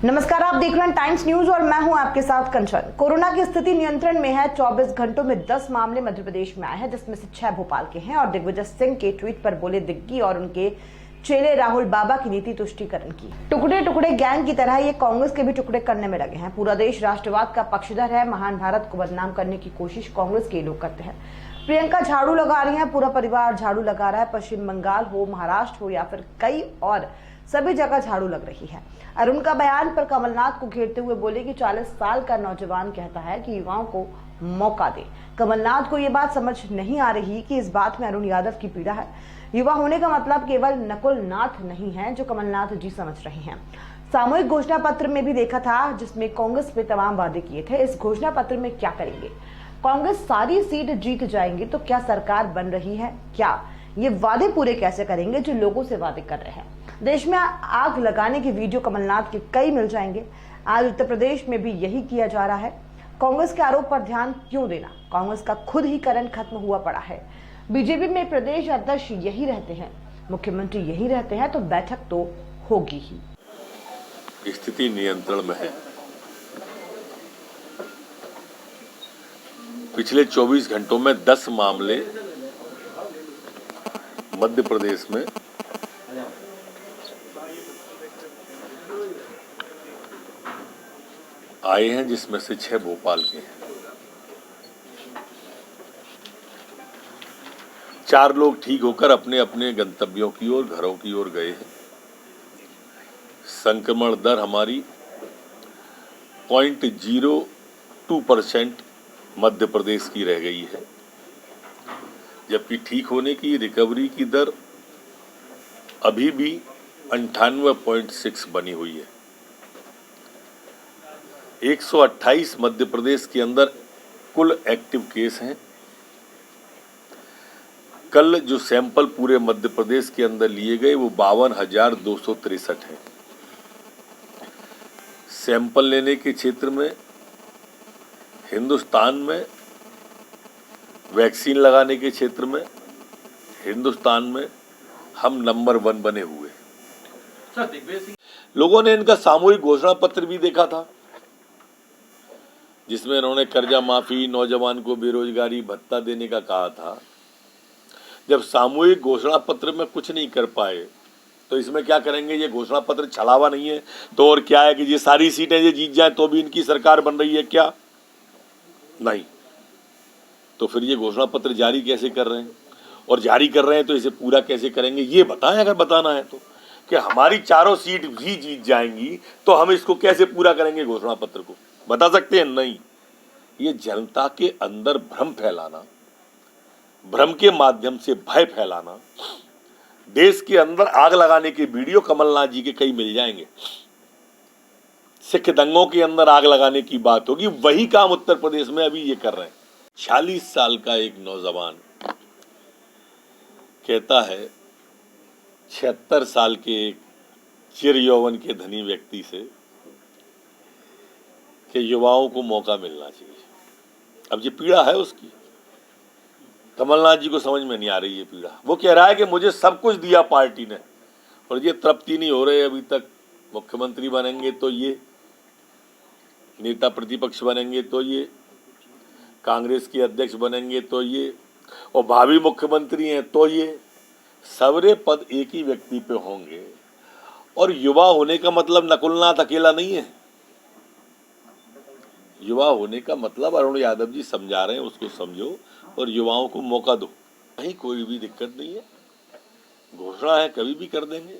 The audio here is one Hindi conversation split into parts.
नमस्कार, आप देख रहे हैं टाइम्स न्यूज और मैं हूं आपके साथ कंचन। कोरोना की स्थिति नियंत्रण में है। 24 घंटों में 10 मामले मध्य प्रदेश में आए हैं, जिसमें से 6 भोपाल के हैं। और दिग्विजय सिंह के ट्वीट पर बोले दिग्गी और उनके चेले राहुल बाबा की नीति तुष्टीकरण की। टुकड़े टुकड़े गैंग की तरह ये कांग्रेस के भी टुकड़े करने में लगे हैं। पूरा देश राष्ट्रवाद का पक्षधर है। महान भारत को बदनाम करने की कोशिश कांग्रेस के लोग करते हैं। प्रियंका झाड़ू लगा रही हैं, पूरा परिवार झाड़ू लगा रहा है। पश्चिम बंगाल हो, महाराष्ट्र हो या फिर कई और सभी जगह झाड़ू लग रही है। अरुण का बयान पर कमलनाथ को घेरते हुए बोले कि 40 साल का नौजवान कहता है कि युवाओं को मौका दे। कमलनाथ को ये बात समझ नहीं आ रही कि इस बात में अरुण यादव की पीड़ा है। युवा होने का मतलब केवल नकुल नाथ नहीं है, जो कमलनाथ जी समझ रहे हैं। सामूहिक घोषणा पत्र में भी देखा था, जिसमें कांग्रेस पे तमाम वादे किए थे। इस घोषणा पत्र में क्या करेंगे? कांग्रेस सारी सीट जीत जाएंगे तो क्या सरकार बन रही है? क्या ये वादे पूरे कैसे करेंगे जो लोगों से वादे कर रहे हैं? देश में आग लगाने के वीडियो कमलनाथ के कई मिल जाएंगे। आज उत्तर प्रदेश में भी यही किया जा रहा है। कांग्रेस के आरोप पर ध्यान क्यों देना? कांग्रेस का खुद ही करंट खत्म हुआ पड़ा है। बीजेपी में प्रदेश अध्यक्ष यही रहते हैं, मुख्यमंत्री यही रहते हैं, तो बैठक तो होगी ही। स्थिति नियंत्रण में है। पिछले 24 घंटों में 10 मामले मध्य प्रदेश में आए हैं, जिसमें से 6 भोपाल के हैं। 4 लोग ठीक होकर अपने अपने गंतव्यों की ओर, घरों की ओर गए हैं। संक्रमण दर हमारी 0.02% मध्य प्रदेश की रह गई है, जबकि ठीक होने की, रिकवरी की दर अभी भी 98.6 बनी हुई है। 128 मध्य प्रदेश के अंदर कुल एक्टिव केस हैं। कल जो सैंपल पूरे मध्य प्रदेश के अंदर लिए गए वो 52,263 हैं। सैंपल लेने के क्षेत्र में हिंदुस्तान में, वैक्सीन लगाने के क्षेत्र में हिंदुस्तान में हम नंबर 1 बने हुए। लोगों ने इनका सामूहिक घोषणा पत्र भी देखा था, जिसमें इन्होंने कर्जा माफी, नौजवान को बेरोजगारी भत्ता देने का कहा था। जब सामूहिक घोषणा पत्र में कुछ नहीं कर पाए तो इसमें क्या करेंगे? ये घोषणा पत्र छलावा नहीं है तो और क्या है कि ये सारी सीटें ये जीत जाए तो भी इनकी सरकार बन रही है क्या? नहीं। तो फिर ये घोषणा पत्र जारी कैसे कर रहे हैं? और जारी कर रहे हैं तो इसे पूरा कैसे करेंगे? ये बताएं, अगर बताना है तो, कि हमारी 4 सीट भी जीत जाएंगी तो हम इसको कैसे पूरा करेंगे? घोषणा पत्र को बता सकते हैं? नहीं। ये जनता के अंदर भ्रम फैलाना, भ्रम के माध्यम से भय फैलाना, देश के अंदर आग लगाने के वीडियो कमलनाथ जी के कई मिल जाएंगे। सिख दंगों के अंदर आग लगाने की बात होगी, वही काम उत्तर प्रदेश में अभी ये कर रहे हैं। 40 साल का एक नौजवान कहता है 76 साल के एक चिर यौवन के धनी व्यक्ति से कि युवाओं को मौका मिलना चाहिए। अब ये पीड़ा है उसकी, कमलनाथ जी को समझ में नहीं आ रही ये पीड़ा। वो कह रहा है कि मुझे सब कुछ दिया पार्टी ने और ये तृप्ति नहीं हो रहे अभी तक। मुख्यमंत्री बनेंगे तो ये, नेता प्रतिपक्ष बनेंगे तो ये, कांग्रेस के अध्यक्ष बनेंगे तो ये, और भावी मुख्यमंत्री हैं तो ये, सबरे पद एक ही व्यक्ति पे होंगे। और युवा होने का मतलब नकुलनाथ अकेला नहीं है। युवा होने का मतलब अरुण यादव जी समझा रहे हैं, उसको समझो और युवाओं को मौका दो। कहीं कोई भी दिक्कत नहीं है। घोषणा है, कभी भी कर देंगे,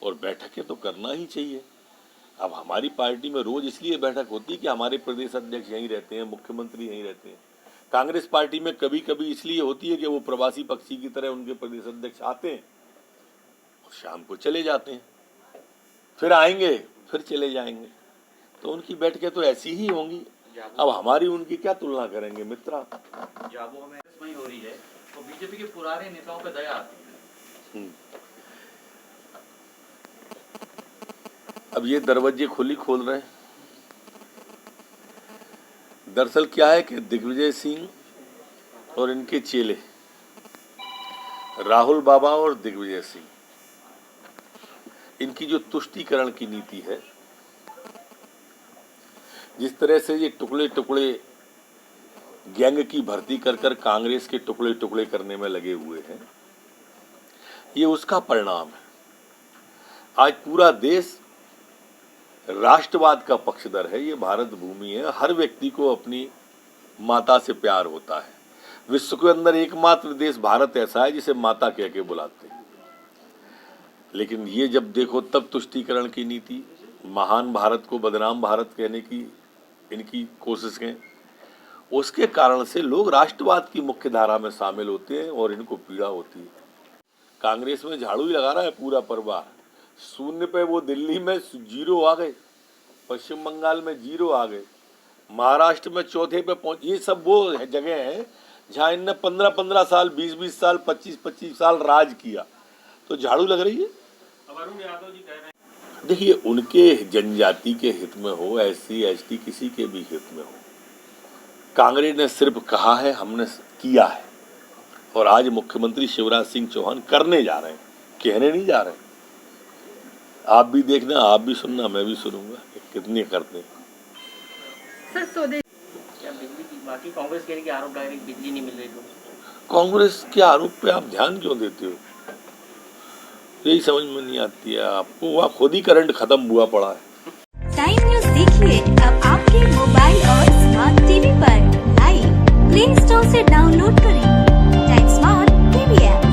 और बैठकें तो करना ही चाहिए। अब हमारी पार्टी में रोज इसलिए बैठक होती है कि हमारे प्रदेश अध्यक्ष यहीं रहते हैं, मुख्यमंत्री यहीं रहते हैं। कांग्रेस पार्टी में कभी कभी इसलिए होती है कि वो प्रवासी पक्षी की तरह उनके प्रदेश अध्यक्ष आते हैं और शाम को चले जाते हैं, फिर आएंगे, फिर चले जाएंगे। तो उनकी बैठकें तो ऐसी ही होंगी। अब हमारी उनकी क्या तुलना करेंगे मित्रा? जाबो में इसमें हो रही है तो बीजेपी के पुराने नेताओं पर दया आती है। अब ये दरवाजे खोल रहे हैं। दरअसल क्या है कि दिग्विजय सिंह और इनके चेले राहुल बाबा और दिग्विजय सिंह, इनकी जो तुष्टीकरण की नीति है जिस तरह से ये टुकड़े टुकड़े गैंग की भर्ती कर कर कांग्रेस के टुकड़े टुकड़े करने में लगे हुए हैं, ये उसका परिणाम है। आज पूरा देश राष्ट्रवाद का पक्षधर है। ये भारत भूमि है, हर व्यक्ति को अपनी माता से प्यार होता है। विश्व के अंदर एकमात्र देश भारत ऐसा है जिसे माता कह के बुलाते हैं। लेकिन ये जब देखो तब तुष्टीकरण की नीति, महान भारत को बदनाम भारत कहने की इनकी कोशिशें, उसके कारण से लोग राष्ट्रवाद की मुख्य धारा में शामिल होते हैं और इनको पीड़ा होती है। कांग्रेस में झाड़ू ही लगा रहा है पूरा परिवार। शून्य पे वो दिल्ली में 0 आ गए, पश्चिम बंगाल में 0 आ गए, महाराष्ट्र में चौथे पे पहुंच। ये सब वो जगह हैं जहां इनने 15-15 साल, 20-20 साल, 25-25 साल राज किया, तो झाड़ू लग रही है। अब अरुण यादव जी कह रहे हैं, देखिए, उनके जनजाति के हित में हो, SC ST किसी के भी हित में हो, कांग्रेस ने सिर्फ कहा है, हमने किया है। और आज मुख्यमंत्री शिवराज सिंह चौहान करने जा रहे हैं, कहने नहीं जा रहे। आप भी देखना, आप भी सुनना, मैं भी सुनूंगा कितने करते हैं। सर स्वदेश क्या बिजली की बाकी कांग्रेस कह रही कि आरोप डायरेक्ट बिजली नहीं मिल रही तो कांग्रेस के आरोप पे आप ध्यान क्यों देते हो? यही समझ में नहीं आती है आपको। वहाँ खुद ही करंट खत्म हुआ पड़ा है। टाइम न्यूज़ देखिए अब आपके मोबाइल और स्मार्ट टीवी पर। लाइव प्ले स्टोर से डाउनलोड करें टाइम स्मार्ट टीवी ऐप।